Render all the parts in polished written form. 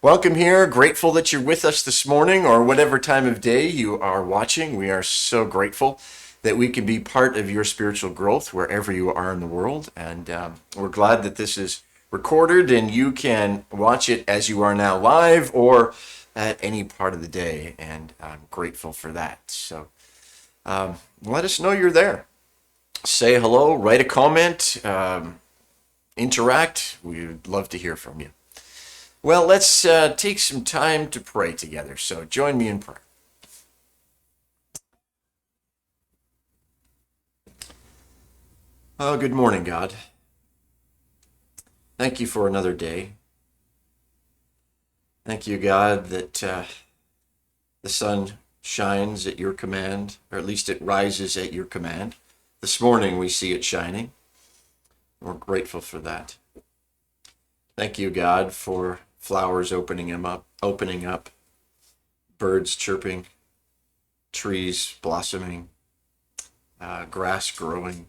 Welcome here. Grateful that you're with us this morning or whatever time of day you are watching. We are so grateful that we can be part of your spiritual growth wherever you are in the world. And we're glad that this is recorded and you can watch it as you are now live or at any part of the day. And I'm grateful for that. So let us know you're there. Say hello, write a comment, interact. We'd love to hear from you. Well, let's take some time to pray together. So join me in prayer. Oh, good morning, God. Thank you for another day. Thank you, God, that the sun shines at your command, or at least it rises at your command. This morning we see it shining. We're grateful for that. Thank you, God, for flowers opening up, birds chirping, trees blossoming, grass growing.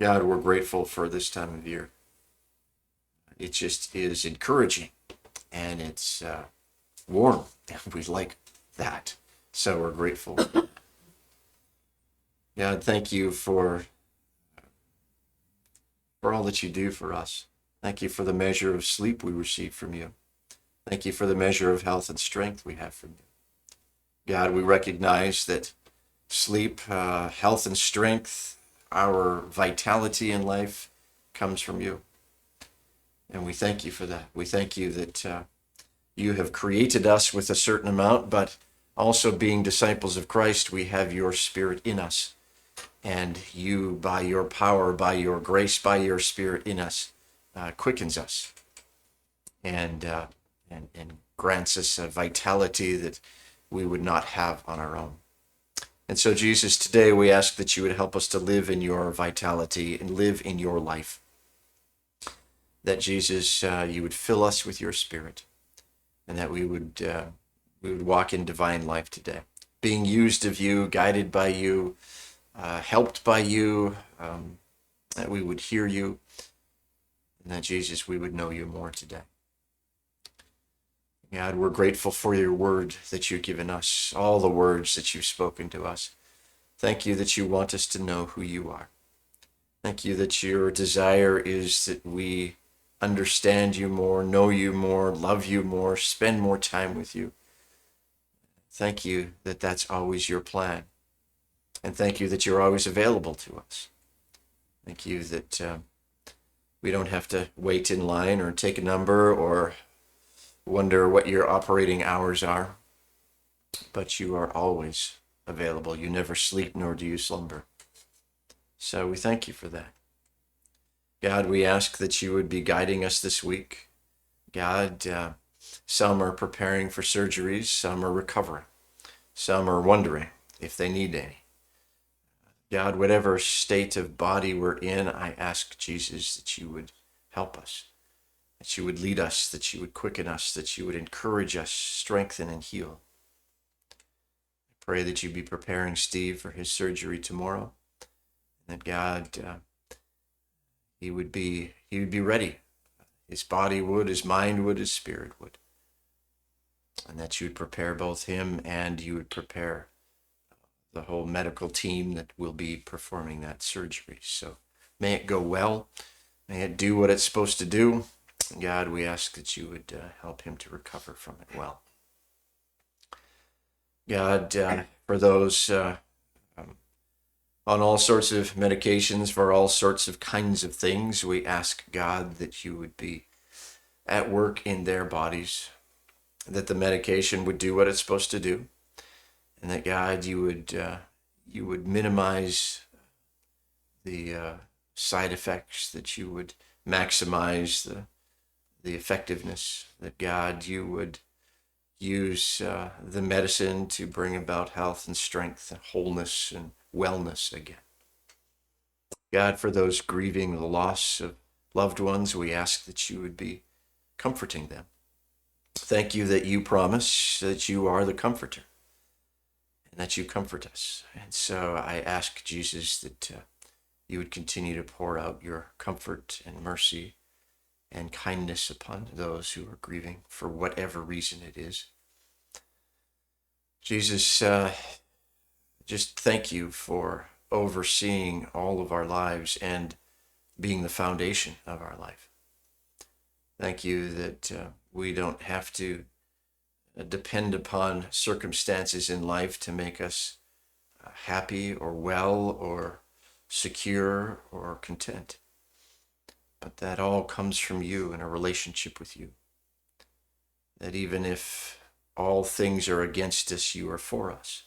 God, we're grateful for this time of year. It just is encouraging and it's warm. We like that. So we're grateful. God, thank you for all that you do for us. Thank you for the measure of sleep we receive from you. Thank you for the measure of health and strength we have from you. God, we recognize that sleep, health and strength, our vitality in life comes from you. And we thank you for that. We thank you that you have created us with a certain amount, but also being disciples of Christ, we have your spirit in us. And you, by your power, by your grace, by your spirit in us, quickens us and grants us a vitality that we would not have on our own. And so, Jesus, today we ask that you would help us to live in your vitality and live in your life. That, Jesus, you would fill us with your spirit and that we would walk in divine life today, being used of you, guided by you, helped by you, that we would hear you, and that, Jesus, we would know you more today. God, we're grateful for your word that you've given us, all the words that you've spoken to us. Thank you that you want us to know who you are. Thank you that your desire is that we understand you more, know you more, love you more, spend more time with you. Thank you that that's always your plan. And thank you that you're always available to us. Thank you that we don't have to wait in line or take a number or wonder what your operating hours are, but you are always available. You never sleep, nor do you slumber. So we thank you for that. God, we ask that you would be guiding us this week. God, some are preparing for surgeries, some are recovering, some are wondering if they need any. God, whatever state of body we're in, I ask, Jesus, that you would help us, that you would lead us, that you would quicken us, that you would encourage us, strengthen and heal. I pray that you be preparing Steve for his surgery tomorrow, and that God, he would be ready. His body would, his mind would, his spirit would. And that you would prepare both him and you would prepare the whole medical team that will be performing that surgery. So may it go well. May it do what it's supposed to do. God, we ask that you would help him to recover from it well. God, for those on all sorts of medications, for all sorts of kinds of things, we ask, God, that you would be at work in their bodies, that the medication would do what it's supposed to do, and that, God, you would minimize the side effects, that you would maximize the effectiveness, that, God, you would use the medicine to bring about health and strength and wholeness and wellness again. God, for those grieving the loss of loved ones, we ask that you would be comforting them. Thank you that you promise that you are the comforter and that you comfort us. And so I ask, Jesus, that you would continue to pour out your comfort and mercy and kindness upon those who are grieving for whatever reason it is. Jesus, just thank you for overseeing all of our lives and being the foundation of our life. Thank you that we don't have to depend upon circumstances in life to make us happy or well or secure or content, but that all comes from you in a relationship with you. That even if all things are against us, you are for us.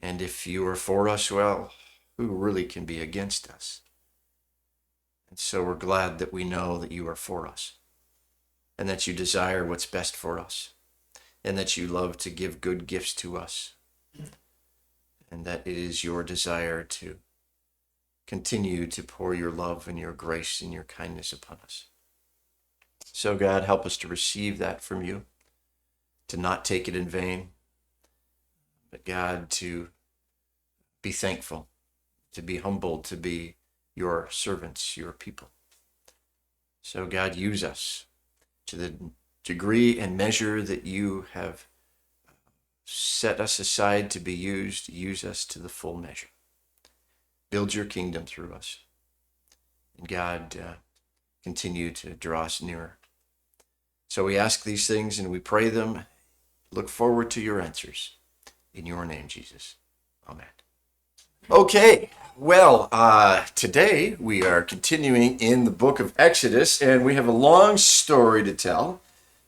And if you are for us, well, who really can be against us? And so we're glad that we know that you are for us and that you desire what's best for us and that you love to give good gifts to us and that it is your desire to continue to pour your love and your grace and your kindness upon us. So God, help us to receive that from you, to not take it in vain, but God, to be thankful, to be humbled, to be your servants, your people. So God, use us to the degree and measure that you have set us aside to be used. Use us to the full measure. Build your kingdom through us. And God, continue to draw us nearer. So we ask these things and we pray them. Look forward to your answers. In your name, Jesus. Amen. Okay, well, today we are continuing in the book of Exodus, and we have a long story to tell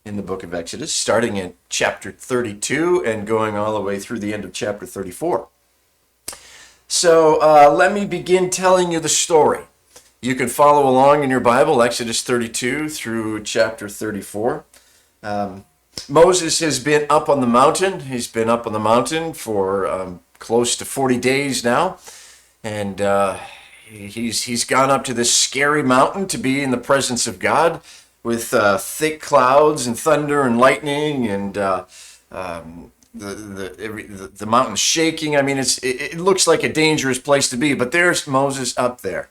in the book of Exodus, starting in chapter 32 and going all the way through the end of chapter 34. So let me begin telling you the story. You can follow along in your Bible, Exodus 32 through chapter 34. Moses has been up on the mountain. He's been up on the mountain for close to 40 days now. And he's gone up to this scary mountain to be in the presence of God with thick clouds and thunder and lightning and the mountain shaking. I mean, it looks like a dangerous place to be, but there's Moses up there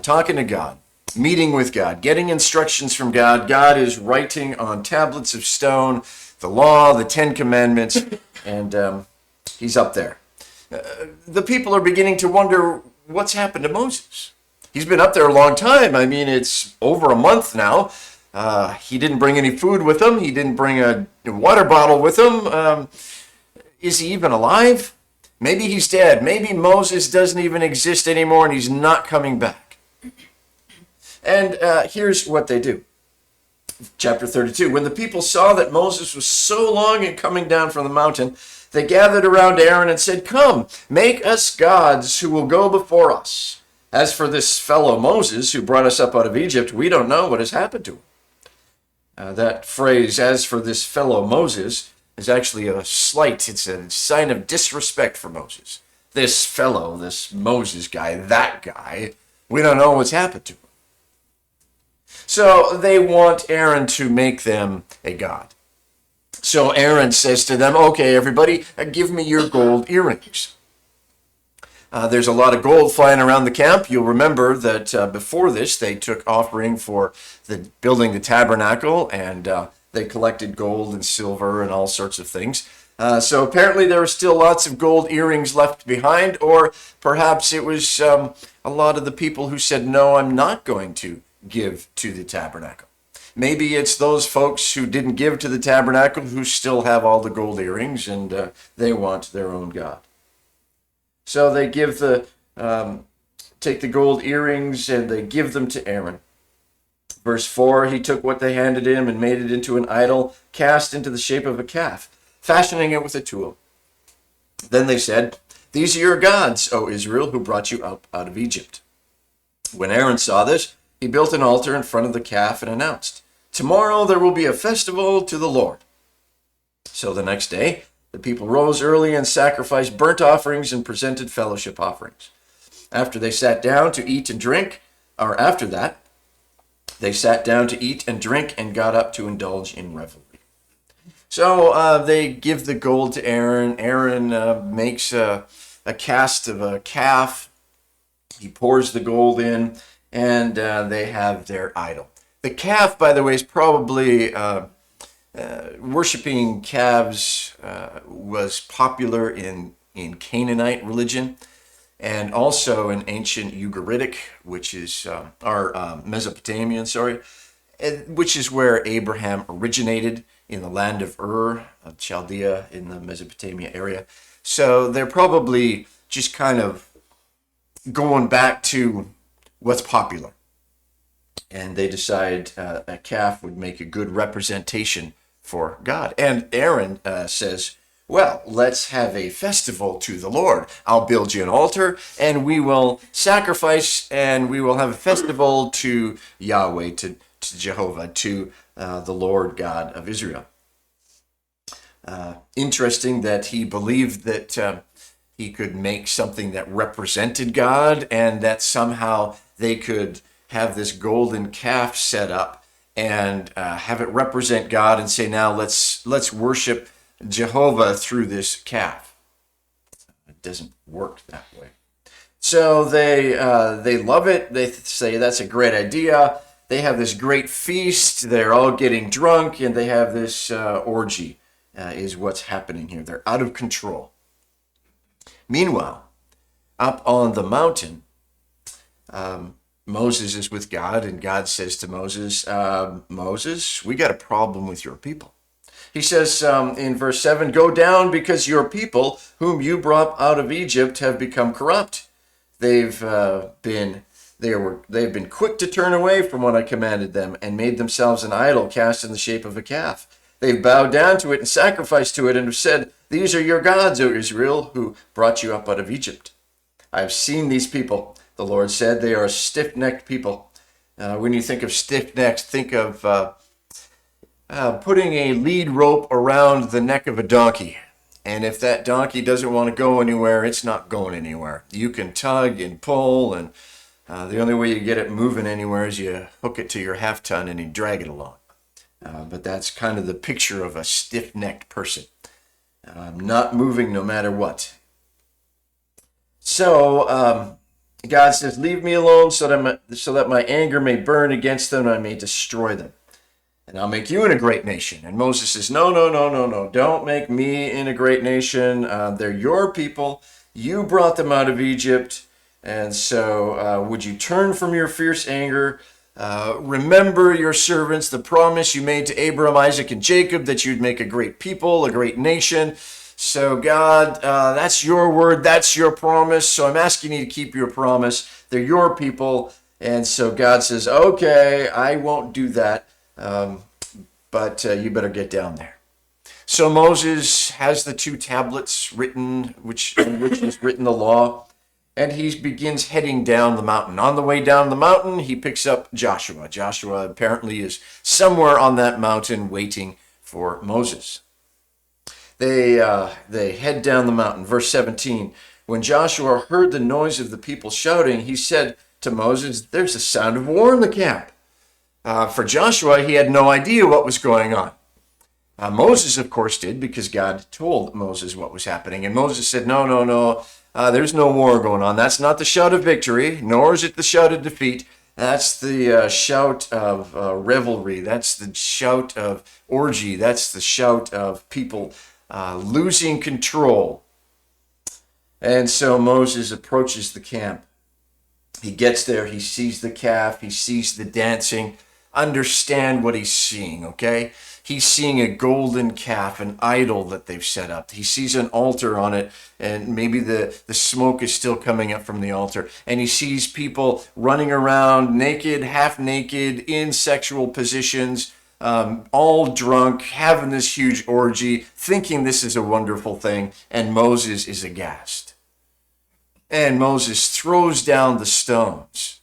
talking to God, meeting with God, getting instructions from God. God is writing on tablets of stone the law, the 10 Commandments, and he's up there. The people are beginning to wonder what's happened to Moses. He's been up there a long time. I mean, it's over a month now. He didn't bring any food with him. He didn't bring a water bottle with him. Is he even alive? Maybe he's dead. Maybe Moses doesn't even exist anymore and he's not coming back. And here's what they do. Chapter 32. When the people saw that Moses was so long in coming down from the mountain, they gathered around Aaron and said, "Come, make us gods who will go before us. As for this fellow Moses who brought us up out of Egypt, we don't know what has happened to him." That phrase, "as for this fellow Moses," is actually a slight. It's a sign of disrespect for Moses. This fellow, this Moses guy, that guy, we don't know what's happened to him. So they want Aaron to make them a god. So Aaron says to them, "Okay, everybody, give me your gold earrings." There's a lot of gold flying around the camp. You'll remember that before this, they took offering for building the tabernacle, and they collected gold and silver and all sorts of things. So apparently there were still lots of gold earrings left behind, or perhaps it was a lot of the people who said, "No, I'm not going to give to the tabernacle." Maybe it's those folks who didn't give to the tabernacle who still have all the gold earrings, and they want their own god. So they take the gold earrings and they give them to Aaron. Verse 4, he took what they handed him and made it into an idol cast into the shape of a calf, fashioning it with a tool. Then they said, "These are your gods, O Israel, who brought you up out of Egypt." When Aaron saw this, he built an altar in front of the calf and announced, "Tomorrow there will be a festival to the Lord." So the next day, the people rose early and sacrificed burnt offerings and presented fellowship offerings. After they sat down to eat and drink, or after that, they sat down to eat and drink and got up to indulge in revelry. So they give the gold to Aaron. Aaron makes a cast of a calf. He pours the gold in, and they have their idol. The calf, by the way, is probably worshiping calves was popular in Canaanite religion and also in ancient Ugaritic, which is Mesopotamian, sorry, which is where Abraham originated in the land of Ur, of Chaldea in the Mesopotamia area. So they're probably just kind of going back to what's popular. And they decide a calf would make a good representation for God. And Aaron says, well, let's have a festival to the Lord. I'll build you an altar, and we will sacrifice, and we will have a festival to Yahweh, to Jehovah, to the Lord God of Israel. Interesting that he believed that he could make something that represented God, and that somehow they could have this golden calf set up and have it represent God and say, now let's worship Jehovah through this calf. It doesn't work that way. So they love it. They say that's a great idea. They have this great feast. They're all getting drunk, and they have this orgy is what's happening here. They're out of control. Meanwhile, up on the mountain, Moses is with God, and God says to Moses, Moses, we got a problem with your people. He says in verse 7, go down because your people, whom you brought out of Egypt, have become corrupt. They've been quick to turn away from what I commanded them and made themselves an idol cast in the shape of a calf. They've bowed down to it and sacrificed to it and have said, these are your gods, O Israel, who brought you up out of Egypt. I have seen these people, the Lord said. They are a stiff-necked people. When you think of stiff-necked, think of putting a lead rope around the neck of a donkey. And if that donkey doesn't want to go anywhere, it's not going anywhere. You can tug and pull, and the only way you get it moving anywhere is you hook it to your half-ton and you drag it along. But that's kind of the picture of a stiff-necked person. Not moving no matter what. So God says, leave me alone so that my anger may burn against them and I may destroy them. And I'll make you in a great nation. And Moses says, no. Don't make me in a great nation. They're your people. You brought them out of Egypt. And so would you turn from your fierce anger? Remember your servants, the promise you made to Abraham, Isaac, and Jacob that you'd make a great people, a great nation. So God, that's your word, that's your promise. So I'm asking you to keep your promise. They're your people. And so God says, okay, I won't do that, but you better get down there. So Moses has the 2 tablets written, in which is written the law. And he begins heading down the mountain. On the way down the mountain, he picks up Joshua. Joshua apparently is somewhere on that mountain waiting for Moses. They head down the mountain. Verse 17, when Joshua heard the noise of the people shouting, he said to Moses, there's a sound of war in the camp. For Joshua, he had no idea what was going on. Moses, of course, did, because God told Moses what was happening. And Moses said, no. There's no war going on. That's not the shout of victory, nor is it the shout of defeat. That's the shout of revelry. That's the shout of orgy. That's the shout of people losing control. And so Moses approaches the camp. He gets there. He sees the calf. He sees the dancing. Understand what he's seeing, okay? He's seeing a golden calf, an idol that they've set up. He sees an altar on it, and maybe the smoke is still coming up from the altar. And he sees people running around naked, half naked, in sexual positions, all drunk, having this huge orgy, thinking this is a wonderful thing. And Moses is aghast. And Moses throws down the stones.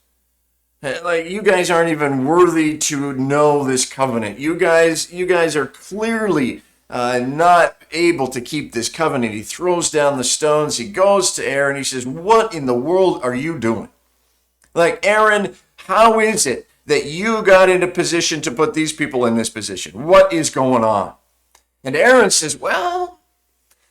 Like, you guys aren't even worthy to know this covenant. You guys are clearly not able to keep this covenant. He throws down the stones. He goes to Aaron. He says, what in the world are you doing? Like, Aaron, how is it that you got into position to put these people in this position? What is going on? And Aaron says, well,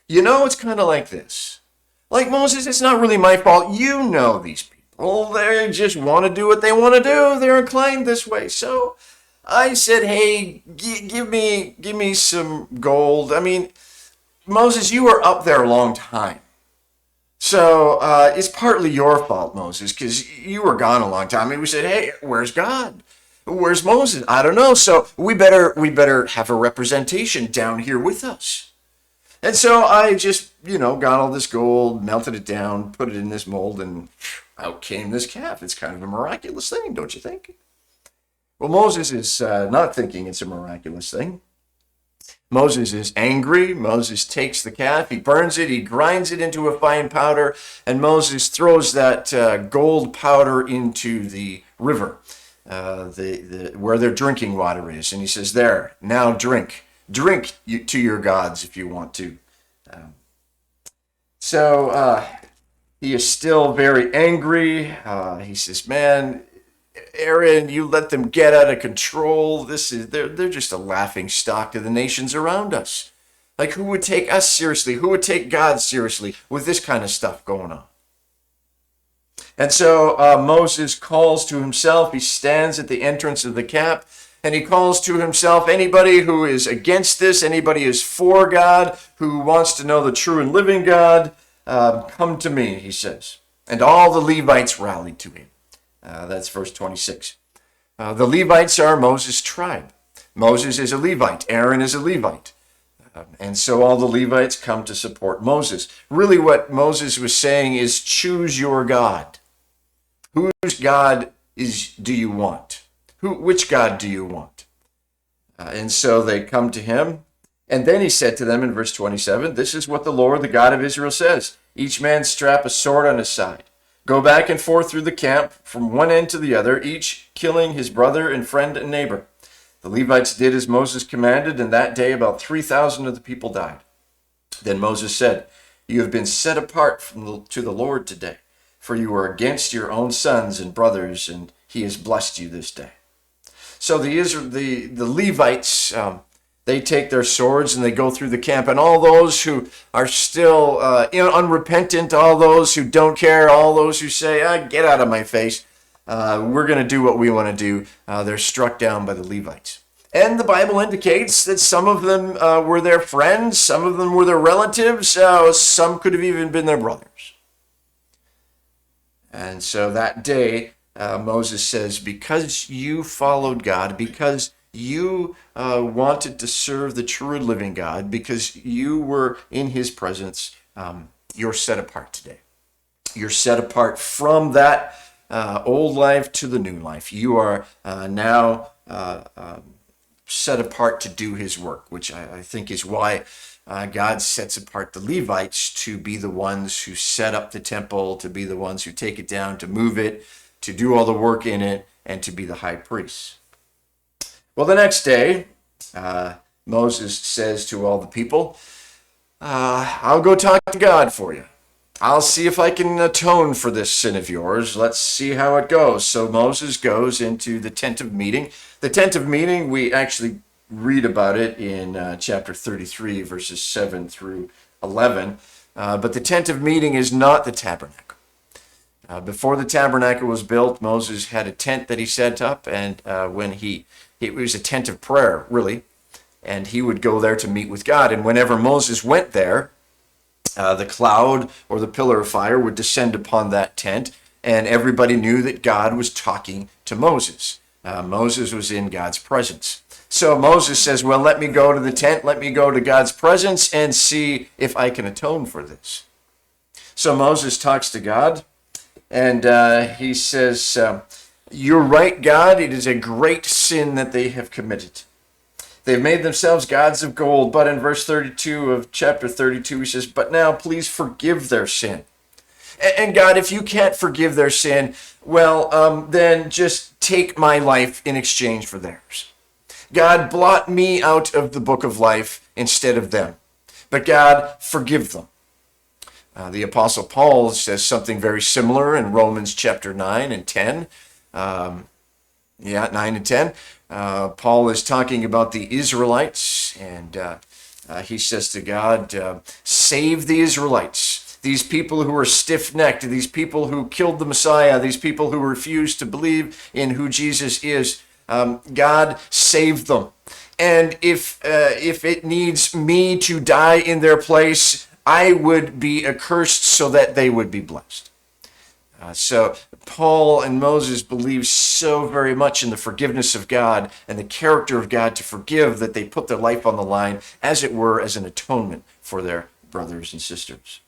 it's kind of like this. Like, Moses, it's not really my fault. You know these people. Well, they just want to do what they want to do. They're inclined this way. So I said, hey, give me some gold. I mean, Moses, you were up there a long time. So it's partly your fault, Moses, because you were gone a long time. And we said, hey, where's God? Where's Moses? I don't know. So we better have a representation down here with us. And so I just, got all this gold, melted it down, put it in this mold, and out came this calf. It's kind of a miraculous thing, don't you think? Well, Moses is not thinking it's a miraculous thing. Moses is angry. Moses takes the calf, he burns it, he grinds it into a fine powder, and Moses throws that gold powder into the river, where their drinking water is. And he says, there, now drink. Drink to your gods if you want to. So he is still very angry. He says, man, Aaron, you let them get out of control. They're just a laughing stock to the nations around us. Like, who would take us seriously? Who would take God seriously with this kind of stuff going on? And so Moses calls to himself. He stands at the entrance of the camp, and he calls to himself, anybody who is against this, anybody who is for God, who wants to know the true and living God, come to me, he says. And all the Levites rallied to him. That's verse 26. The Levites are Moses' tribe. Moses is a Levite. Aaron is a Levite. And so all the Levites come to support Moses. Really what Moses was saying is, choose your God. Whose God do you want? Which God do you want? And so they come to him. And then he said to them in verse 27, this is what the Lord, the God of Israel, says. Each man strap a sword on his side. Go back and forth through the camp from one end to the other, each killing his brother and friend and neighbor. The Levites did as Moses commanded, and that day about 3,000 of the people died. Then Moses said, you have been set apart to the Lord today, for you are against your own sons and brothers, and he has blessed you this day. So the Levites, they take their swords and they go through the camp, and all those who are still unrepentant, all those who don't care, all those who say, get out of my face, we're going to do what we want to do, they're struck down by the Levites. And the Bible indicates that some of them were their friends, some of them were their relatives, some could have even been their brothers. And so that day, Moses says, because you followed God, because you wanted to serve the true and living God, because you were in his presence, you're set apart today. You're set apart from that old life to the new life. You are now set apart to do his work, which I think is why God sets apart the Levites to be the ones who set up the temple, to be the ones who take it down, to move it, to do all the work in it, and to be the high priests. Well, the next day, Moses says to all the people, I'll go talk to God for you. I'll see if I can atone for this sin of yours. Let's see how it goes. So Moses goes into the tent of meeting. The tent of meeting, we actually read about it in chapter 33, verses 7 through 11. But the tent of meeting is not the tabernacle. Before the tabernacle was built, Moses had a tent that he set up, and it was a tent of prayer, really, and he would go there to meet with God. And whenever Moses went there, the cloud or the pillar of fire would descend upon that tent, and everybody knew that God was talking to Moses. Moses was in God's presence. So Moses says, well, let me go to the tent, let me go to God's presence and see if I can atone for this. So Moses talks to God, and he says, you're right, God, it is a great sin that they have committed. They've made themselves gods of gold. But in verse 32 of chapter 32, he says, but now please forgive their sin. And God, if you can't forgive their sin, well, then just take my life in exchange for theirs. God, blot me out of the book of life instead of them. But God, forgive them. The Apostle Paul says something very similar in Romans chapter 9 and 10. 9 and 10. Paul is talking about the Israelites, and he says to God, save the Israelites, these people who are stiff-necked, these people who killed the Messiah, these people who refused to believe in who Jesus is. God saved them. And if it needs me to die in their place, I would be accursed so that they would be blessed. So Paul and Moses believed so very much in the forgiveness of God and the character of God to forgive that they put their life on the line, as it were, as an atonement for their brothers and sisters.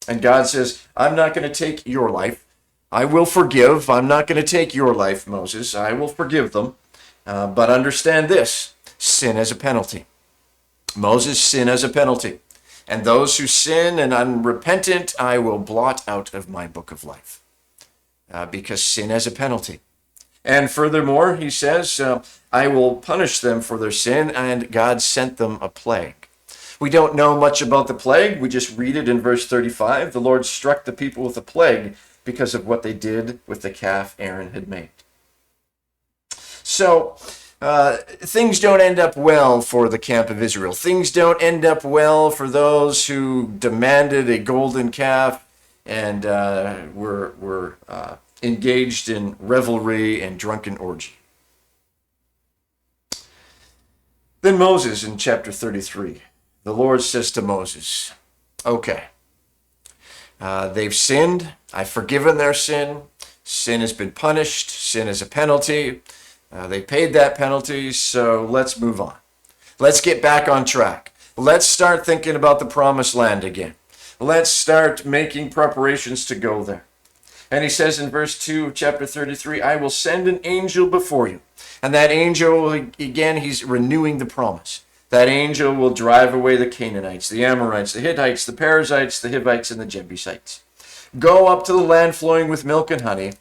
And God says, I'm not going to take your life. I will forgive. I'm not going to take your life, Moses. I will forgive them. But understand this, sin as a penalty. Moses, sin as a penalty. And those who sin and unrepentant, I will blot out of my book of life. Because sin has a penalty. And furthermore, he says, I will punish them for their sin, and God sent them a plague. We don't know much about the plague. We just read it in verse 35. The Lord struck the people with a plague because of what they did with the calf Aaron had made. So, things don't end up well for the camp of Israel. Things don't end up well for those who demanded a golden calf and were engaged in revelry and drunken orgy. Then Moses in chapter 33, the Lord says to Moses, okay, they've sinned. I've forgiven their sin. Sin has been punished. Sin is a penalty. They paid that penalty, so let's move on. Let's get back on track. Let's start thinking about the promised land again. Let's start making preparations to go there. And he says in verse 2 of chapter 33, I will send an angel before you. And that angel, again, he's renewing the promise. That angel will drive away the Canaanites, the Amorites, the Hittites, the Perizzites, the Hivites, and the Jebusites. Go up to the land flowing with milk and honey,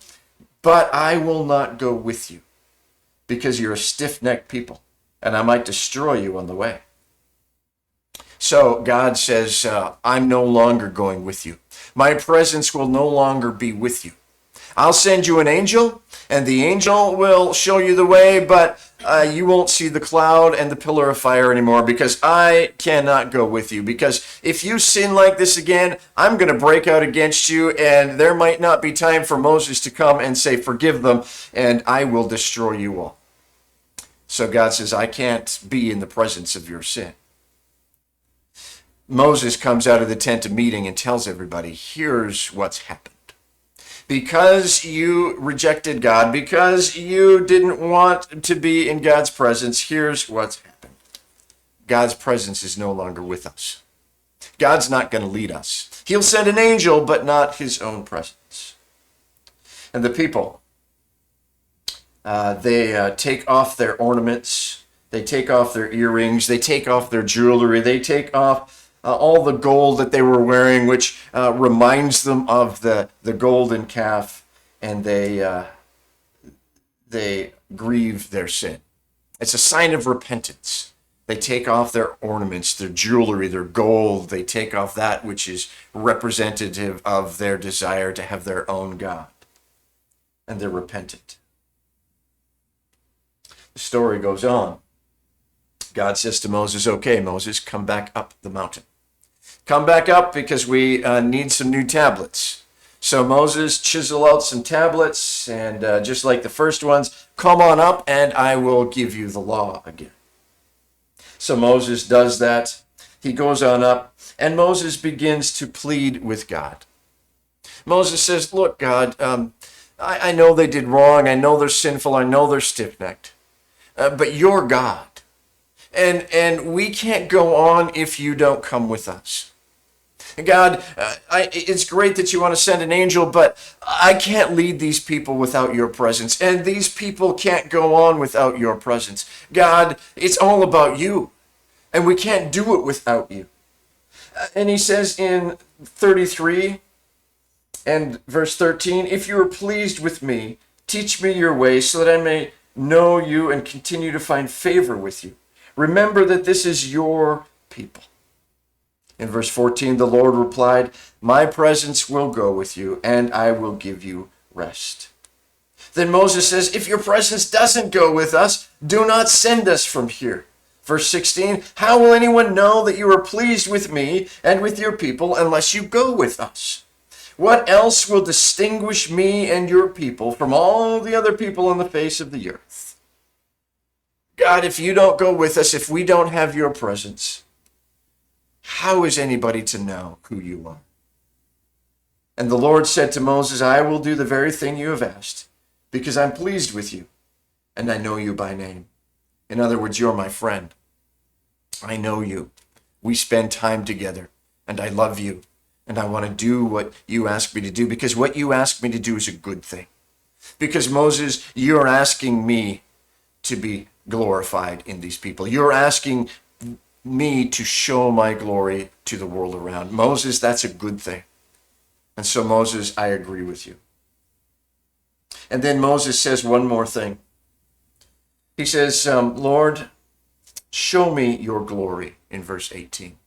but I will not go with you, because you're a stiff-necked people, and I might destroy you on the way. So God says, I'm no longer going with you. My presence will no longer be with you. I'll send you an angel, and the angel will show you the way, but you won't see the cloud and the pillar of fire anymore, because I cannot go with you. Because if you sin like this again, I'm going to break out against you, and there might not be time for Moses to come and say, forgive them, and I will destroy you all. So God says, I can't be in the presence of your sin. Moses comes out of the tent of meeting and tells everybody, here's what's happened. Because you rejected God, because you didn't want to be in God's presence, here's what's happened. God's presence is no longer with us. God's not going to lead us. He'll send an angel, but not his own presence. And the people, they take off their ornaments, they take off their earrings, they take off their jewelry, they take off all the gold that they were wearing, which reminds them of the golden calf, and they grieve their sin. It's a sign of repentance. They take off their ornaments, their jewelry, their gold. They take off that which is representative of their desire to have their own God, and they're repentant. The story goes on. God says to Moses, okay, Moses, come back up the mountain. Come back up because we need some new tablets. So Moses chisel out some tablets, and just like the first ones, come on up and I will give you the law again. So Moses does that. He goes on up, and Moses begins to plead with God. Moses says, look, God, I know they did wrong. I know they're sinful. I know they're stiff-necked. But you're God. And we can't go on if you don't come with us. God, it's great that you want to send an angel, but I can't lead these people without your presence. And these people can't go on without your presence. God, it's all about you. And we can't do it without you. And he says in 33 and verse 13, if you are pleased with me, teach me your way so that I may know you and continue to find favor with you. Remember that this is your people. In verse 14, the Lord replied, my presence will go with you, and I will give you rest. Then Moses says, if your presence doesn't go with us, do not send us from here. Verse 16, how will anyone know that you are pleased with me and with your people unless you go with us? What else will distinguish me and your people from all the other people on the face of the earth? God, if you don't go with us, if we don't have your presence, how is anybody to know who you are? And the Lord said to Moses, I will do the very thing you have asked, because I'm pleased with you, and I know you by name. In other words, you're my friend. I know you. We spend time together, and I love you, and I want to do what you ask me to do, because what you ask me to do is a good thing. Because Moses, you're asking me to be glorified in these people. You're asking me to show my glory to the world around. Moses, that's a good thing. And so Moses, I agree with you. And then Moses says one more thing. He says, Lord, show me your glory in verse 18.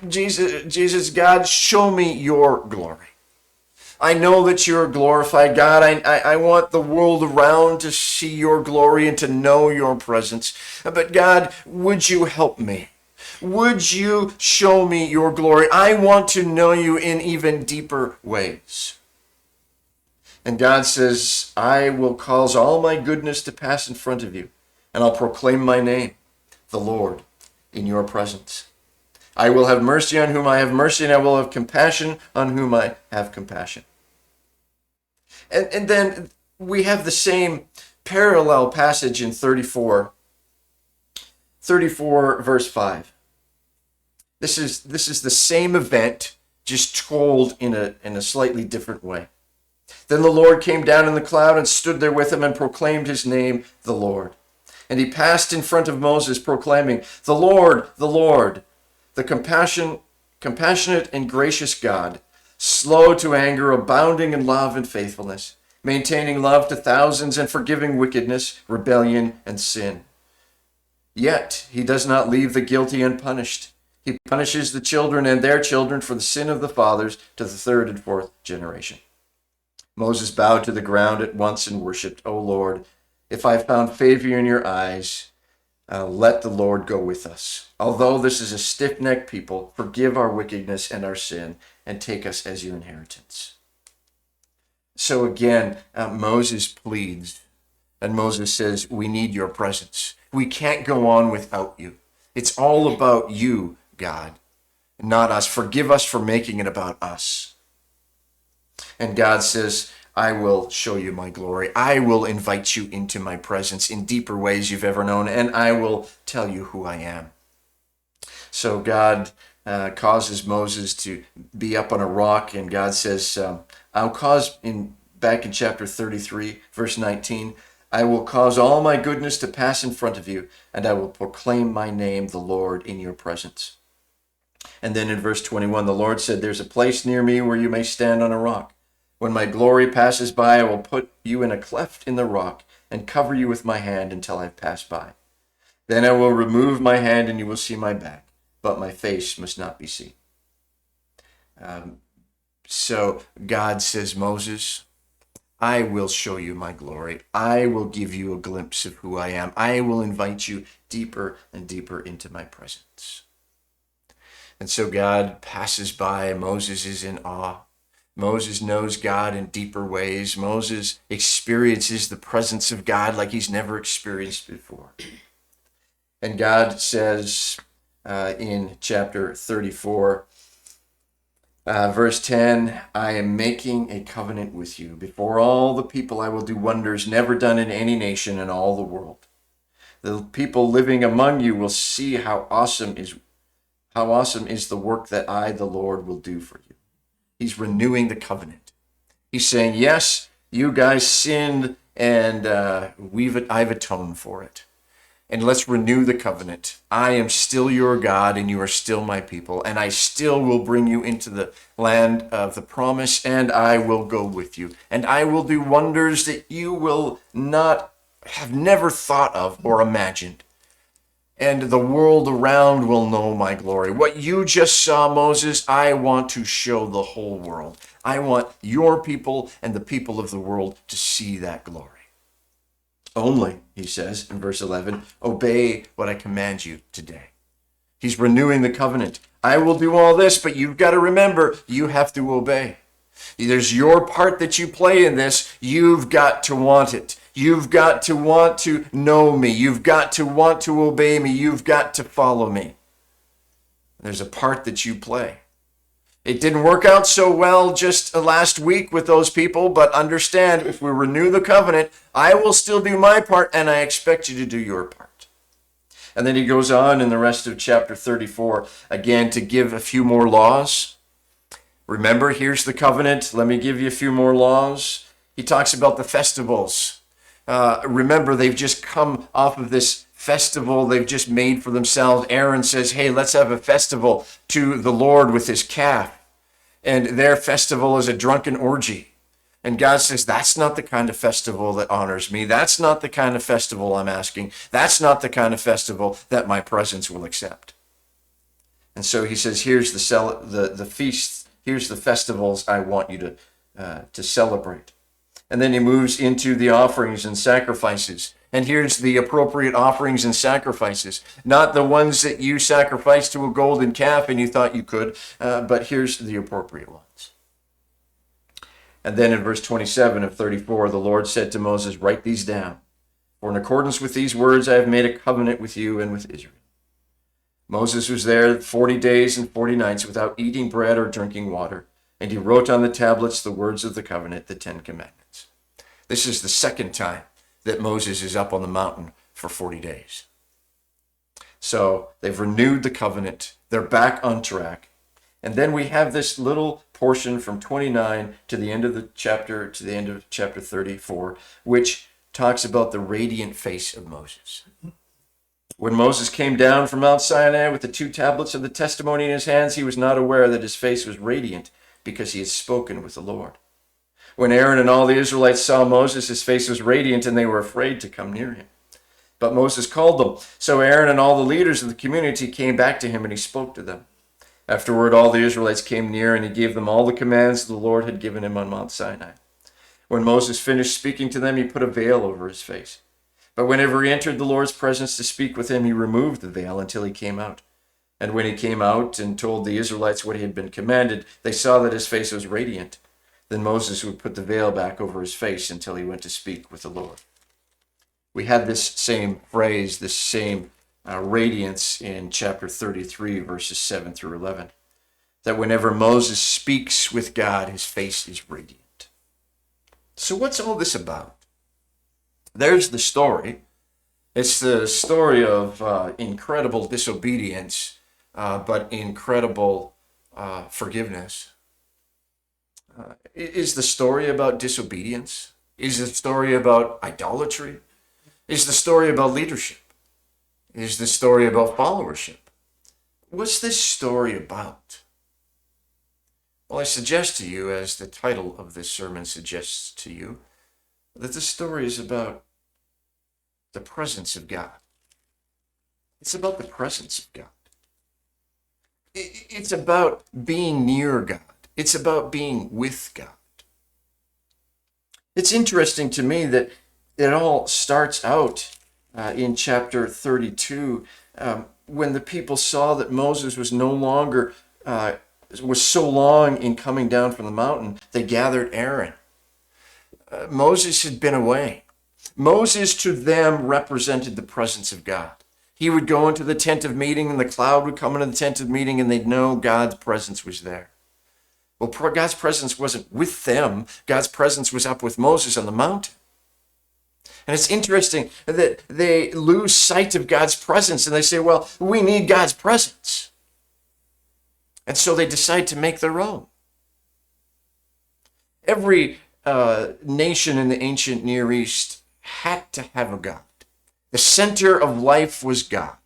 Jesus, God, show me your glory. I know that you're glorified, God. I want the world around to see your glory and to know your presence. But God, would you help me? Would you show me your glory? I want to know you in even deeper ways. And God says, I will cause all my goodness to pass in front of you, and I'll proclaim my name, the Lord, in your presence. I will have mercy on whom I have mercy, and I will have compassion on whom I have compassion. And then we have the same parallel passage in 34 verse 5. This is the same event, just told in a slightly different way. Then the Lord came down in the cloud and stood there with him and proclaimed his name, the Lord. And he passed in front of Moses, proclaiming, the Lord, the compassionate and gracious God, slow to anger, abounding in love and faithfulness, maintaining love to thousands and forgiving wickedness, rebellion, and sin. Yet he does not leave the guilty unpunished. He punishes the children and their children for the sin of the fathers to the third and fourth generation. Moses bowed to the ground at once and worshipped, O Lord, if I have found favor in your eyes, let the Lord go with us. Although this is a stiff-necked people, forgive our wickedness and our sin, and take us as your inheritance. So again, Moses pleads, and Moses says, we need your presence. We can't go on without you. It's all about you, God, not us. Forgive us for making it about us. And God says, I will show you my glory. I will invite you into my presence in deeper ways you've ever known, and I will tell you who I am. So God causes Moses to be up on a rock, and God says, I'll cause, back in chapter 33, verse 19, I will cause all my goodness to pass in front of you, and I will proclaim my name, the Lord, in your presence. And then in verse 21, the Lord said, there's a place near me where you may stand on a rock. When my glory passes by, I will put you in a cleft in the rock and cover you with my hand until I've passed by. Then I will remove my hand and you will see my back, but my face must not be seen. So God says, Moses, I will show you my glory. I will give you a glimpse of who I am. I will invite you deeper and deeper into my presence. And so God passes by. Moses is in awe. Moses knows God in deeper ways. Moses experiences the presence of God like he's never experienced before. And God says in chapter 34, verse 10, I am making a covenant with you. Before all the people I will do wonders never done in any nation in all the world. The people living among you will see how awesome is the work that I, the Lord, will do for you. He's renewing the covenant. He's saying, yes, you guys sinned, and I've atoned for it. And let's renew the covenant. I am still your God, and you are still my people, and I still will bring you into the land of the promise, and I will go with you. And I will do wonders that you will not have never thought of or imagined. And the world around will know my glory. What you just saw, Moses, I want to show the whole world. I want your people and the people of the world to see that glory. Only, he says in verse 11, obey what I command you today. He's renewing the covenant. I will do all this, but you've got to remember, you have to obey. There's your part that you play in this. You've got to want it. You've got to want to know me. You've got to want to obey me. You've got to follow me. There's a part that you play. It didn't work out so well just last week with those people, but understand, if we renew the covenant, I will still do my part, and I expect you to do your part. And then he goes on in the rest of chapter 34, again, to give a few more laws. Remember, here's the covenant. Let me give you a few more laws. He talks about the festivals. Remember, they've just come off of this festival they've just made for themselves. Aaron says, hey, let's have a festival to the Lord with his calf. And their festival is a drunken orgy. And God says, that's not the kind of festival that honors me. That's not the kind of festival I'm asking. That's not the kind of festival that my presence will accept. And so he says, here's the feasts, here's the festivals I want you to celebrate. And then he moves into the offerings and sacrifices. And here's the appropriate offerings and sacrifices. Not the ones that you sacrificed to a golden calf and you thought you could, but here's the appropriate ones. And then in verse 27 of 34, the Lord said to Moses, write these down. For in accordance with these words, I have made a covenant with you and with Israel. Moses was there 40 days and 40 nights without eating bread or drinking water. And he wrote on the tablets the words of the covenant, the 10 Commandments. This is the second time that Moses is up on the mountain for 40 days. So they've renewed the covenant. They're back on track. And then we have this little portion from 29 to the end of the chapter, to the end of chapter 34, which talks about the radiant face of Moses. When Moses came down from Mount Sinai with the 2 tablets of the testimony in his hands, he was not aware that his face was radiant because he had spoken with the Lord. When Aaron and all the Israelites saw Moses, his face was radiant, and they were afraid to come near him. But Moses called them. So Aaron and all the leaders of the community came back to him, and he spoke to them. Afterward, all the Israelites came near, and he gave them all the commands the Lord had given him on Mount Sinai. When Moses finished speaking to them, he put a veil over his face. But whenever he entered the Lord's presence to speak with him, he removed the veil until he came out. And when he came out and told the Israelites what he had been commanded, they saw that his face was radiant. Then Moses would put the veil back over his face until he went to speak with the Lord. We had this same phrase, this same radiance in chapter 33, verses 7 through 11. That whenever Moses speaks with God, his face is radiant. So what's all this about? There's the story. It's the story of incredible disobedience, but incredible forgiveness. Is the story about disobedience? Is the story about idolatry? Is the story about leadership? Is the story about followership? What's this story about? Well, I suggest to you, as the title of this sermon suggests to you, that this story is about the presence of God. It's about the presence of God. It's about being near God. It's about being with God. It's interesting to me that it all starts out in chapter 32 when the people saw that Moses was no longer, was so long in coming down from the mountain, they gathered Aaron. Moses had been away. Moses to them represented the presence of God. He would go into the tent of meeting and the cloud would come into the tent of meeting and they'd know God's presence was there. Well, God's presence wasn't with them. God's presence was up with Moses on the mountain. And it's interesting that they lose sight of God's presence and they say, well, we need God's presence. And so they decide to make their own. Every nation in the ancient Near East had to have a God. The center of life was God.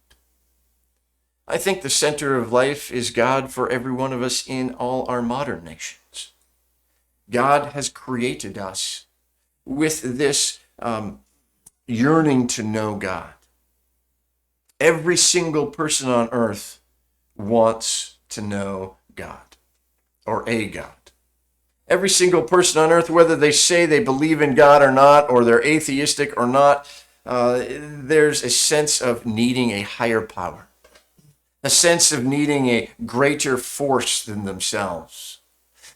I think the center of life is God for every one of us in all our modern nations. God has created us with this yearning to know God. Every single person on earth wants to know God or a God. Every single person on earth, whether they say they believe in God or not, or they're atheistic or not, there's a sense of needing a higher power. A sense of needing a greater force than themselves.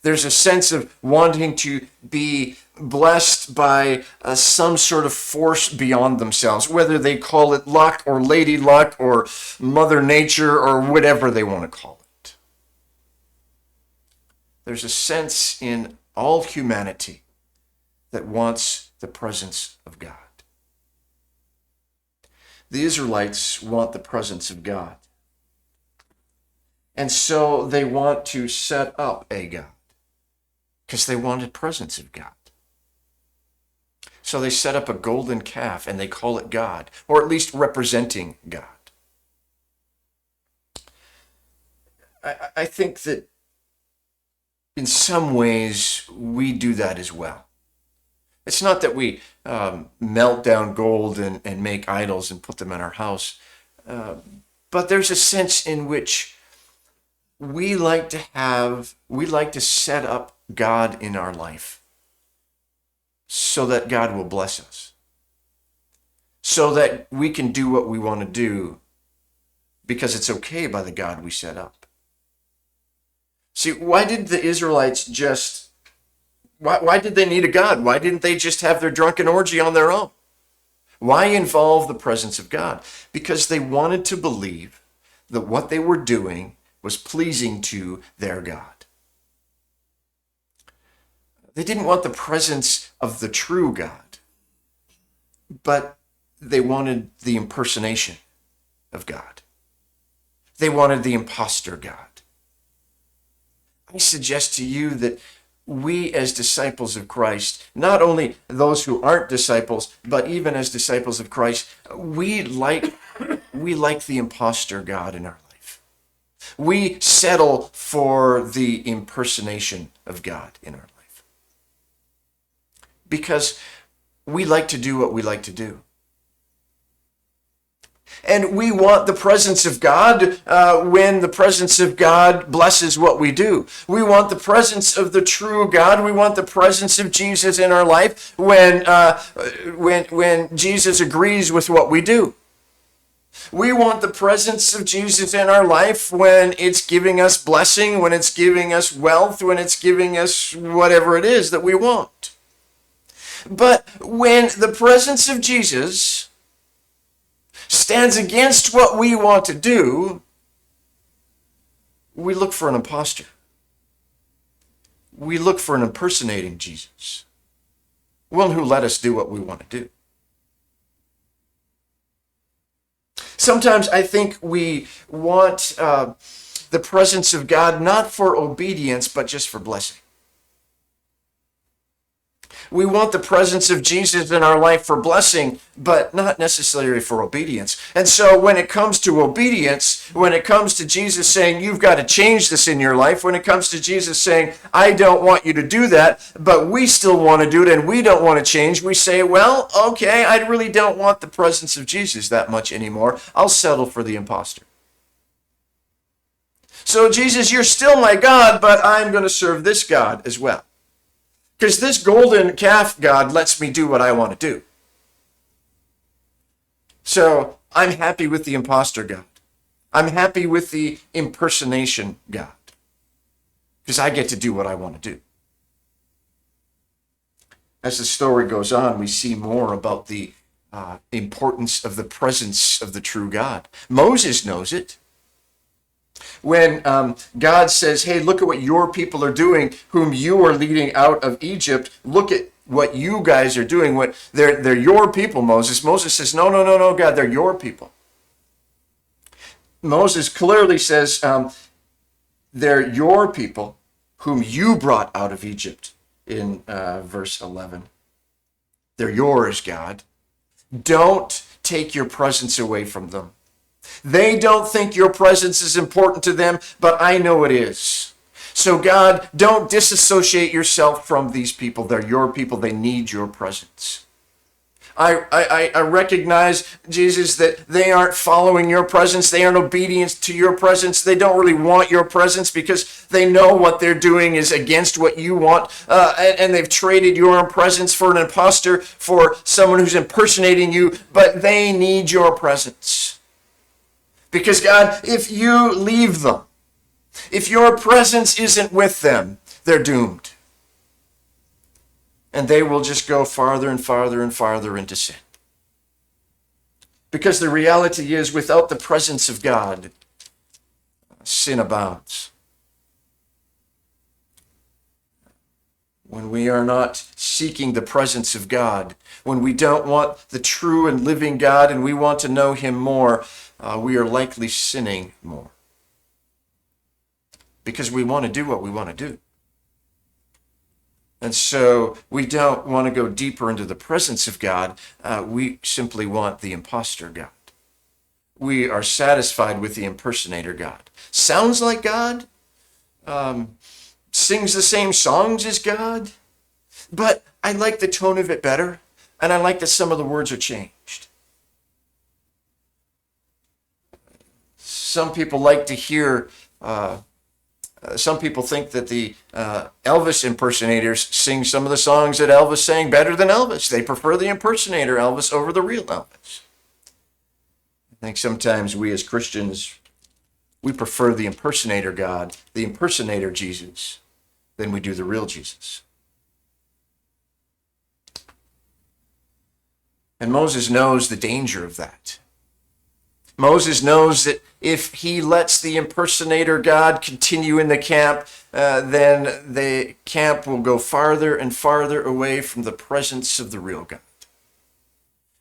There's a sense of wanting to be blessed by some sort of force beyond themselves, whether they call it luck or lady luck or Mother Nature or whatever they want to call it. There's a sense in all humanity that wants the presence of God. The Israelites want the presence of God. And so they want to set up a God because they wanted presence of God. So they set up a golden calf and they call it God, or at least representing God. I think that in some ways we do that as well. It's not that we melt down gold and make idols and put them in our house, but there's a sense in which we like to set up God in our life so that God will bless us, so that we can do what we want to do because it's okay by the God we set up. See, why did the Israelites why did they need a God? Why didn't they just have their drunken orgy on their own? Why involve the presence of God? Because they wanted to believe that what they were doing was pleasing to their God. They didn't want the presence of the true God, but they wanted the impersonation of God. They wanted the imposter God. I suggest to you that we as disciples of Christ, not only those who aren't disciples, but even as disciples of Christ, we like the imposter God in our life. We settle for the impersonation of God in our life because we like to do what we like to do. And we want the presence of God when the presence of God blesses what we do. We want the presence of the true God. We want the presence of Jesus in our life when Jesus agrees with what we do. We want the presence of Jesus in our life when it's giving us blessing, when it's giving us wealth, when it's giving us whatever it is that we want. But when the presence of Jesus stands against what we want to do, we look for an imposter. We look for an impersonating Jesus, one who let us do what we want to do. Sometimes I think we want the presence of God not for obedience, but just for blessing. We want the presence of Jesus in our life for blessing, but not necessarily for obedience. And so when it comes to obedience, when it comes to Jesus saying, you've got to change this in your life, when it comes to Jesus saying, I don't want you to do that, but we still want to do it and we don't want to change, we say, well, okay, I really don't want the presence of Jesus that much anymore. I'll settle for the imposter. So Jesus, you're still my God, but I'm going to serve this God as well. Because this golden calf God lets me do what I want to do. So I'm happy with the imposter God. I'm happy with the impersonation God. Because I get to do what I want to do. As the story goes on, we see more about the importance of the presence of the true God. Moses knows it. When God says, hey, look at what your people are doing, whom you are leading out of Egypt. Look at what you guys are doing. What they're your people, Moses. Moses says, no, God, they're your people. Moses clearly says, they're your people whom you brought out of Egypt in verse 11. They're yours, God. Don't take your presence away from them. They don't think your presence is important to them, but I know it is. So God, don't disassociate yourself from these people. They're your people. They need your presence. I recognize, Jesus, that they aren't following your presence. They aren't obedient to your presence. They don't really want your presence because they know what they're doing is against what you want. And they've traded your presence for an imposter, for someone who's impersonating you, but they need your presence. Because God, if you leave them, if your presence isn't with them, they're doomed. And they will just go farther and farther and farther into sin. Because the reality is, without the presence of God, sin abounds. When we are not seeking the presence of God, when we don't want the true and living God and we want to know him more, we are likely sinning more. Because we want to do what we want to do. And so we don't want to go deeper into the presence of God. We simply want the imposter God. We are satisfied with the impersonator God. Sounds like God, sings the same songs as God, but I like the tone of it better, and I like that some of the words are changed. Some people like to hear, some people think that the Elvis impersonators sing some of the songs that Elvis sang better than Elvis. They prefer the impersonator Elvis over the real Elvis. I think sometimes we as Christians, we prefer the impersonator God, the impersonator Jesus, than we do the real Jesus. And Moses knows the danger of that. Moses knows that if he lets the impersonator God continue in the camp, then the camp will go farther and farther away from the presence of the real God.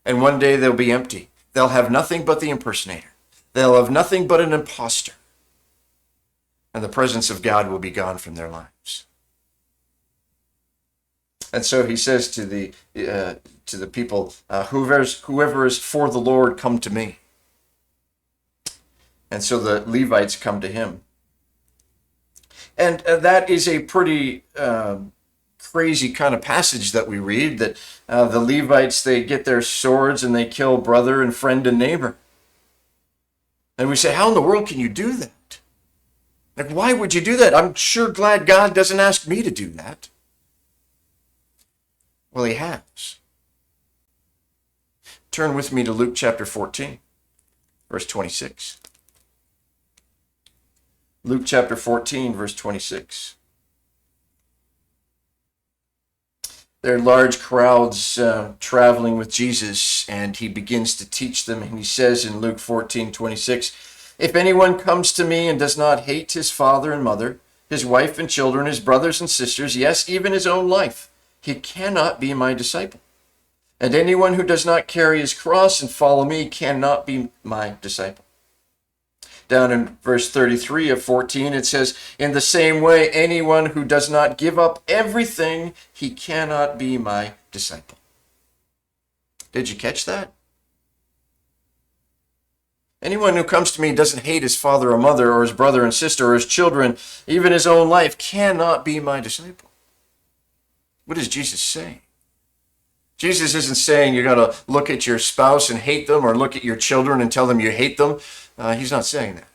And one day they'll be empty. They'll have nothing but the impersonator. They'll have nothing but an imposter. And the presence of God will be gone from their lives. And so he says to the people, whoever is for the Lord, come to me. And so the Levites come to him. And that is a pretty crazy kind of passage that we read, that the Levites, they get their swords and they kill brother and friend and neighbor. And we say, how in the world can you do that? Like, why would you do that? I'm sure glad God doesn't ask me to do that. Well, he has. Turn with me to Luke chapter 14, verse 26. Luke chapter 14, verse 26. There are large crowds traveling with Jesus, and he begins to teach them. And he says in Luke 14:26, if anyone comes to me and does not hate his father and mother, his wife and children, his brothers and sisters, yes, even his own life, he cannot be my disciple. And anyone who does not carry his cross and follow me cannot be my disciple. Down in verse 33 of 14, it says, in the same way, anyone who does not give up everything, he cannot be my disciple. Did you catch that? Anyone who comes to me and doesn't hate his father or mother or his brother and sister or his children, even his own life, cannot be my disciple. What is Jesus saying? Jesus isn't saying you got to look at your spouse and hate them, or look at your children and tell them you hate them. He's not saying that.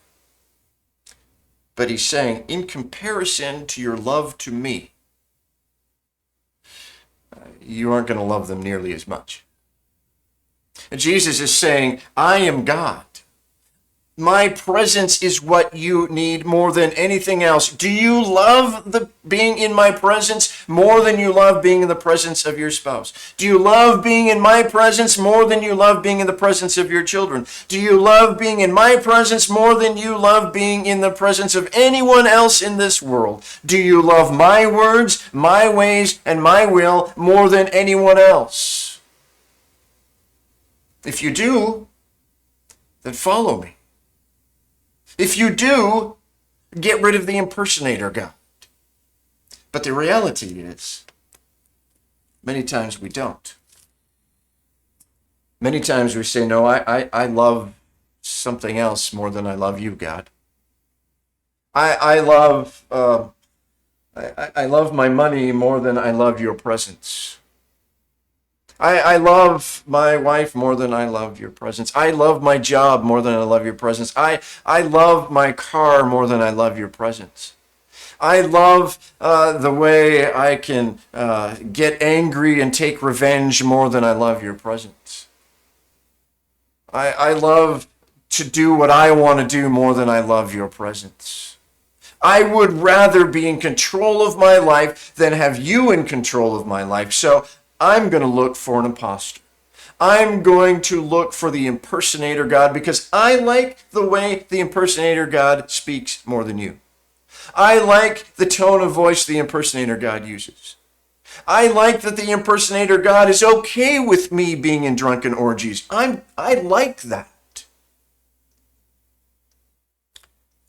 But he's saying, in comparison to your love to me, you aren't going to love them nearly as much. And Jesus is saying, I am God. My presence is what you need more than anything else. Do you love being in my presence more than you love being in the presence of your spouse? Do you love being in my presence more than you love being in the presence of your children? Do you love being in my presence more than you love being in the presence of anyone else in this world? Do you love my words, my ways, and my will more than anyone else? If you do, then follow me. If you do, get rid of the impersonator God. But the reality is, many times we don't. Many times we say, no, I love something else more than I love you, God. I love my money more than I love your presence. I love my wife more than I love your presence. I love my job more than I love your presence. I love my car more than I love your presence. I love the way I can get angry and take revenge more than I love your presence. I love to do what I want to do more than I love your presence. I would rather be in control of my life than have you in control of my life. So I'm going to look for an imposter. I'm going to look for the impersonator God because I like the way the impersonator God speaks more than you. I like the tone of voice the impersonator God uses. I like that the impersonator God is okay with me being in drunken orgies. I like that.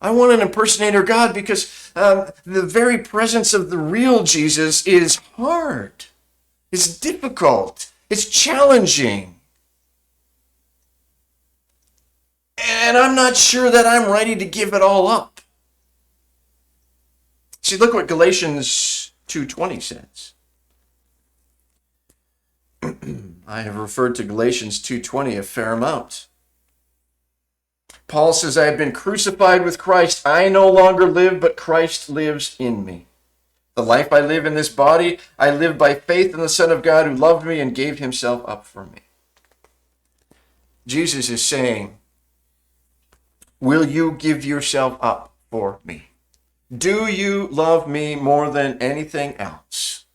I want an impersonator God because the very presence of the real Jesus is hard. It's difficult. It's challenging. And I'm not sure that I'm ready to give it all up. See, look what Galatians 2:20 says. I have referred to Galatians 2:20 a fair amount. Paul says, I have been crucified with Christ. I no longer live, but Christ lives in me. The life I live in this body, I live by faith in the Son of God who loved me and gave himself up for me. Jesus is saying, will you give yourself up for me? Do you love me more than anything else?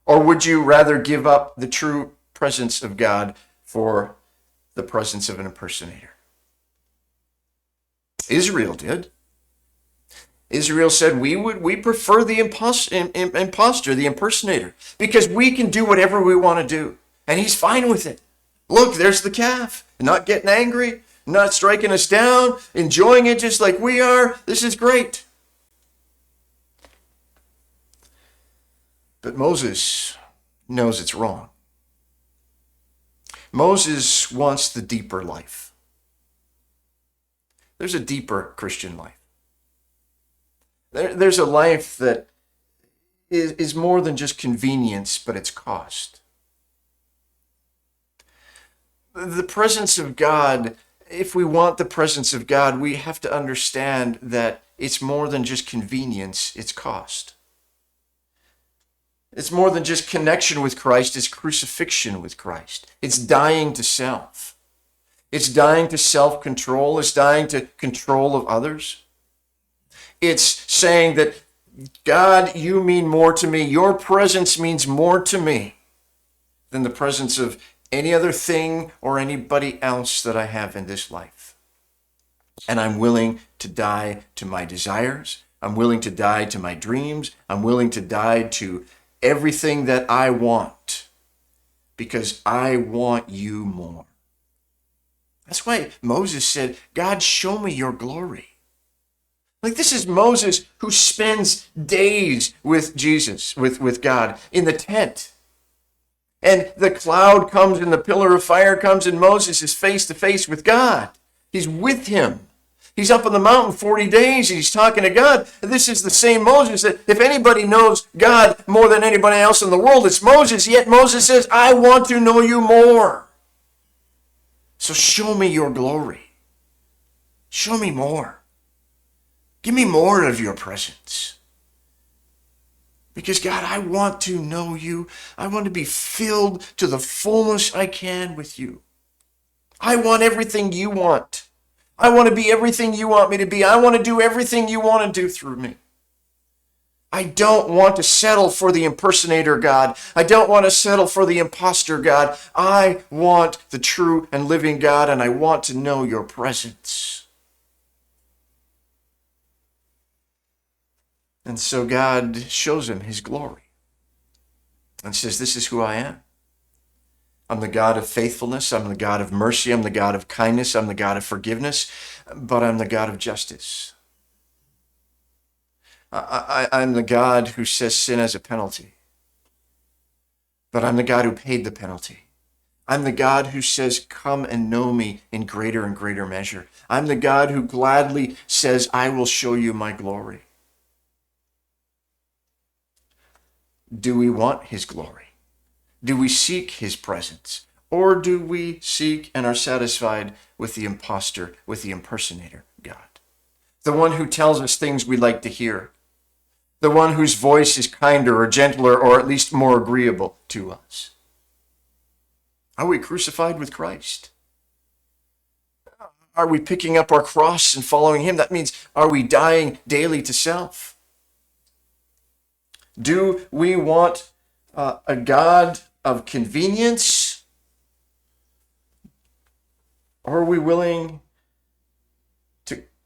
Or would you rather give up the true presence of God for the presence of an impersonator? Israel did. Israel said, we prefer the imposter, the impersonator, because we can do whatever we want to do. And he's fine with it. Look, there's the calf, not getting angry, not striking us down, enjoying it just like we are. This is great. But Moses knows it's wrong. Moses wants the deeper life. There's a deeper Christian life. There's a life that is more than just convenience, but it's cost. The presence of God, if we want the presence of God, we have to understand that it's more than just convenience, it's cost. It's more than just connection with Christ, it's crucifixion with Christ. It's dying to self. It's dying to self-control. It's dying to control of others. It's saying that, God, you mean more to me. Your presence means more to me than the presence of any other thing or anybody else that I have in this life. And I'm willing to die to my desires. I'm willing to die to my dreams. I'm willing to die to everything that I want because I want you more. That's why Moses said, God, show me your glory. Like, this is Moses who spends days with Jesus, with God, in the tent. And the cloud comes and the pillar of fire comes and Moses is face to face with God. He's with him. He's up on the mountain 40 days and he's talking to God. And this is the same Moses that if anybody knows God more than anybody else in the world, it's Moses. Yet Moses says, I want to know you more. So show me your glory. Show me more. Give me more of your presence. Because God, I want to know you. I want to be filled to the fullness I can with you. I want everything you want. I want to be everything you want me to be. I want to do everything you want to do through me. I don't want to settle for the impersonator God. I don't want to settle for the imposter God. I want the true and living God, and I want to know your presence. And so God shows him his glory and says, this is who I am. I'm the God of faithfulness. I'm the God of mercy. I'm the God of kindness. I'm the God of forgiveness, but I'm the God of justice. I'm the God who says sin has a penalty, but I'm the God who paid the penalty. I'm the God who says, come and know me in greater and greater measure. I'm the God who gladly says, I will show you my glory. Do we want his glory? Do we seek his presence? Or do we seek and are satisfied with the imposter, with the impersonator God? The one who tells us things we like to hear. The one whose voice is kinder or gentler or at least more agreeable to us. Are we crucified with Christ? Are we picking up our cross and following him? That means, are we dying daily to self? Do we want a God of convenience? Or are we willing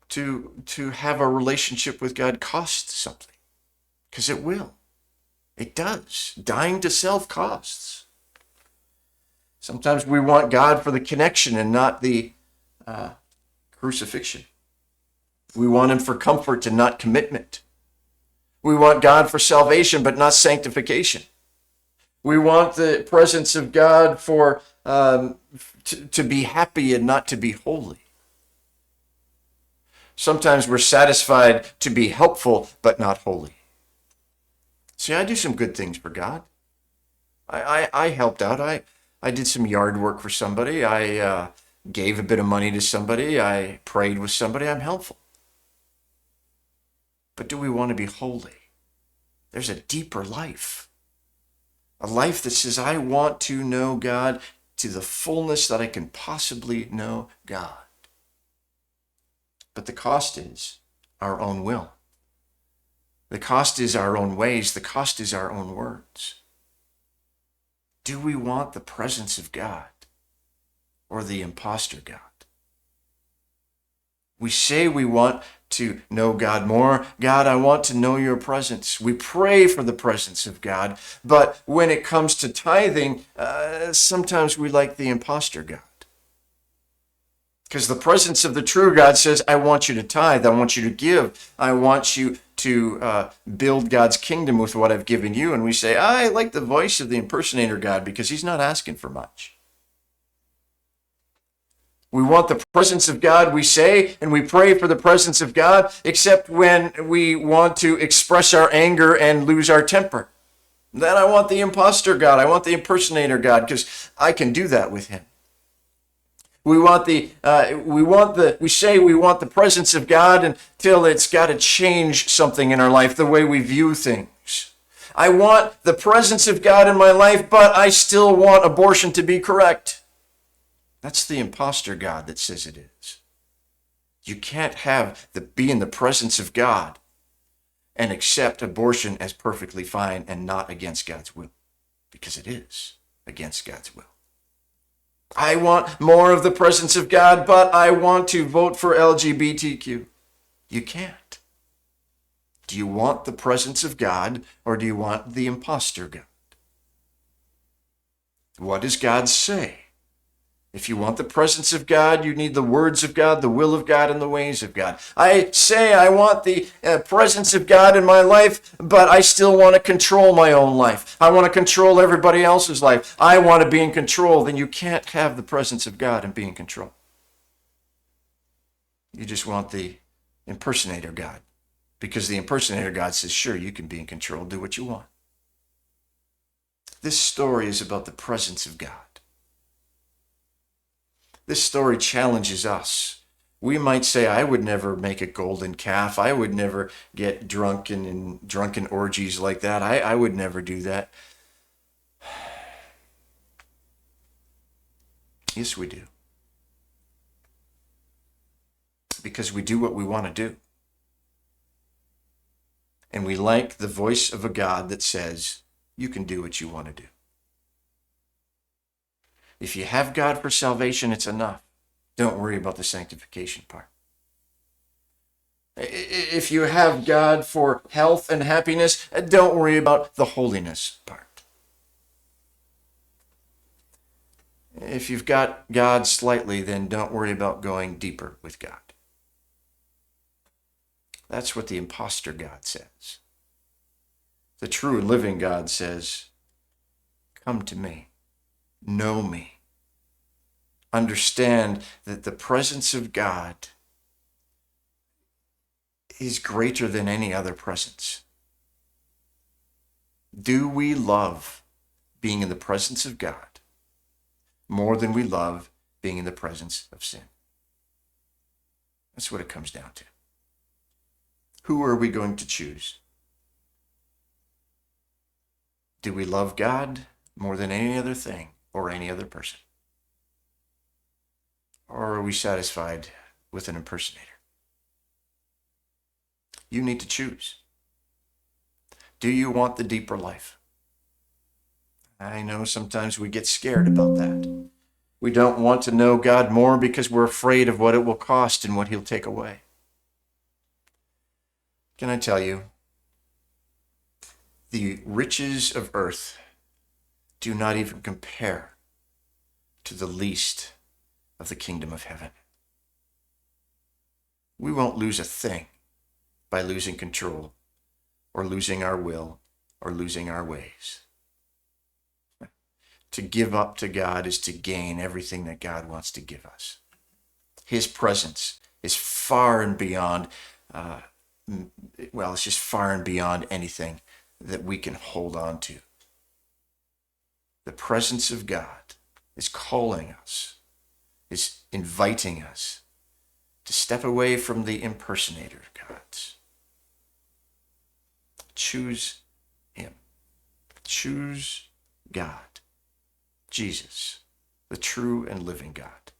to have a relationship with God cost something? Because it will. It does. Dying to self costs. Sometimes we want God for the connection and not the crucifixion. We want him for comfort and not commitment. We want God for salvation, but not sanctification. We want the presence of God for to be happy and not to be holy. Sometimes we're satisfied to be helpful, but not holy. See, I do some good things for God. I helped out. I did some yard work for somebody. I gave a bit of money to somebody. I prayed with somebody. I'm helpful. But do we want to be holy? There's a deeper life. A life that says, I want to know God to the fullness that I can possibly know God. But the cost is our own will. The cost is our own ways. The cost is our own words. Do we want the presence of God or the imposter God? We say we want to know God more. God, I want to know your presence. We pray for the presence of God. But when it comes to tithing, sometimes we like the imposter God. Because the presence of the true God says, I want you to tithe. I want you to give. I want you to build God's kingdom with what I've given you. And we say, I like the voice of the impersonator God because he's not asking for much. We want the presence of God, we say, and we pray for the presence of God, except when we want to express our anger and lose our temper. Then I want the imposter God. I want the impersonator God because I can do that with him. We say we want the presence of God until it's got to change something in our life, the way we view things. I want the presence of God in my life, but I still want abortion to be correct. That's the imposter God that says it is. You can't be in the presence of God and accept abortion as perfectly fine and not against God's will, because it is against God's will. I want more of the presence of God, but I want to vote for LGBTQ. You can't. Do you want the presence of God or do you want the imposter God? What does God say? If you want the presence of God, you need the words of God, the will of God, and the ways of God. I say I want the presence of God in my life, but I still want to control my own life. I want to control everybody else's life. I want to be in control. Then you can't have the presence of God and be in control. You just want the impersonator God, because the impersonator God says, sure, you can be in control. Do what you want. This story is about the presence of God. This story challenges us. We might say, I would never make a golden calf. I would never get drunk in drunken orgies like that. I would never do that. Yes, we do. Because we do what we want to do. And we like the voice of a God that says, you can do what you want to do. If you have God for salvation, it's enough. Don't worry about the sanctification part. If you have God for health and happiness, don't worry about the holiness part. If you've got God slightly, then don't worry about going deeper with God. That's what the imposter God says. The true and living God says, come to me. Know me. Understand that the presence of God is greater than any other presence. Do we love being in the presence of God more than we love being in the presence of sin? That's what it comes down to. Who are we going to choose? Do we love God more than any other thing or any other person? Or are we satisfied with an impersonator? You need to choose. Do you want the deeper life? I know sometimes we get scared about that. We don't want to know God more because we're afraid of what it will cost and what he'll take away. Can I tell you, the riches of earth do not even compare to the least of the kingdom of heaven. We won't lose a thing by losing control or losing our will or losing our ways. To give up to God is to gain everything that God wants to give us. His presence is far and beyond, it's just far and beyond anything that we can hold on to. The presence of God is calling us, is inviting us to step away from the impersonator gods. Choose him. Choose God, Jesus, the true and living God.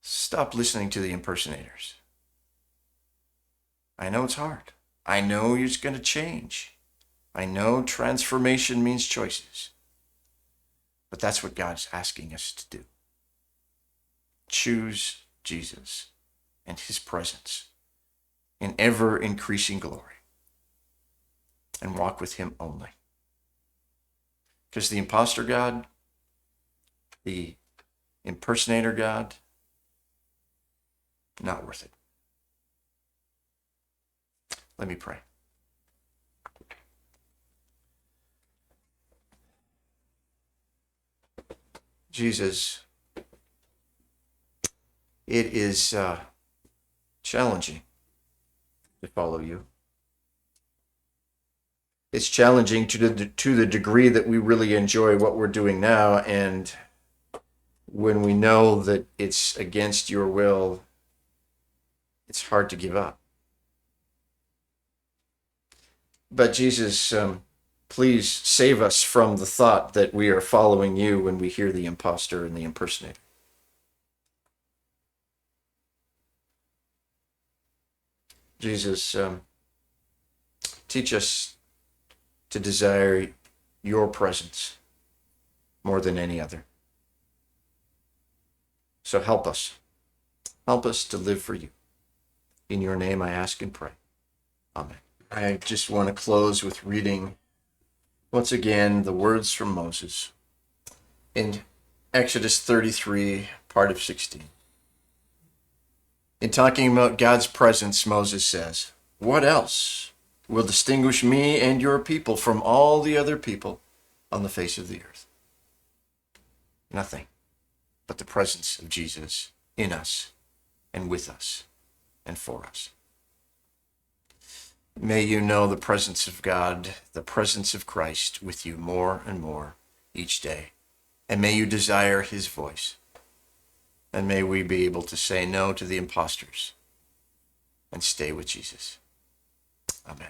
Stop listening to the impersonators. I know it's hard. I know it's going to change. I know transformation means choices. But that's what God's asking us to do. Choose Jesus and his presence in ever-increasing glory and walk with him only. Because the imposter God, the impersonator God, not worth it. Let me pray. Jesus, it is challenging to follow you. It's challenging to the degree that we really enjoy what we're doing now, and when we know that it's against your will, it's hard to give up. But Jesus, please save us from the thought that we are following you when we hear the imposter and the impersonator. Jesus, teach us to desire your presence more than any other. So help us. Help us to live for you. In your name I ask and pray. Amen. I just want to close with reading once again the words from Moses in Exodus 33, part of 16. In talking about God's presence, Moses says, "What else will distinguish me and your people from all the other people on the face of the earth?" Nothing but the presence of Jesus in us and with us and for us. May you know the presence of God, the presence of Christ with you more and more each day. And may you desire his voice. And may we be able to say no to the imposters and stay with Jesus. Amen.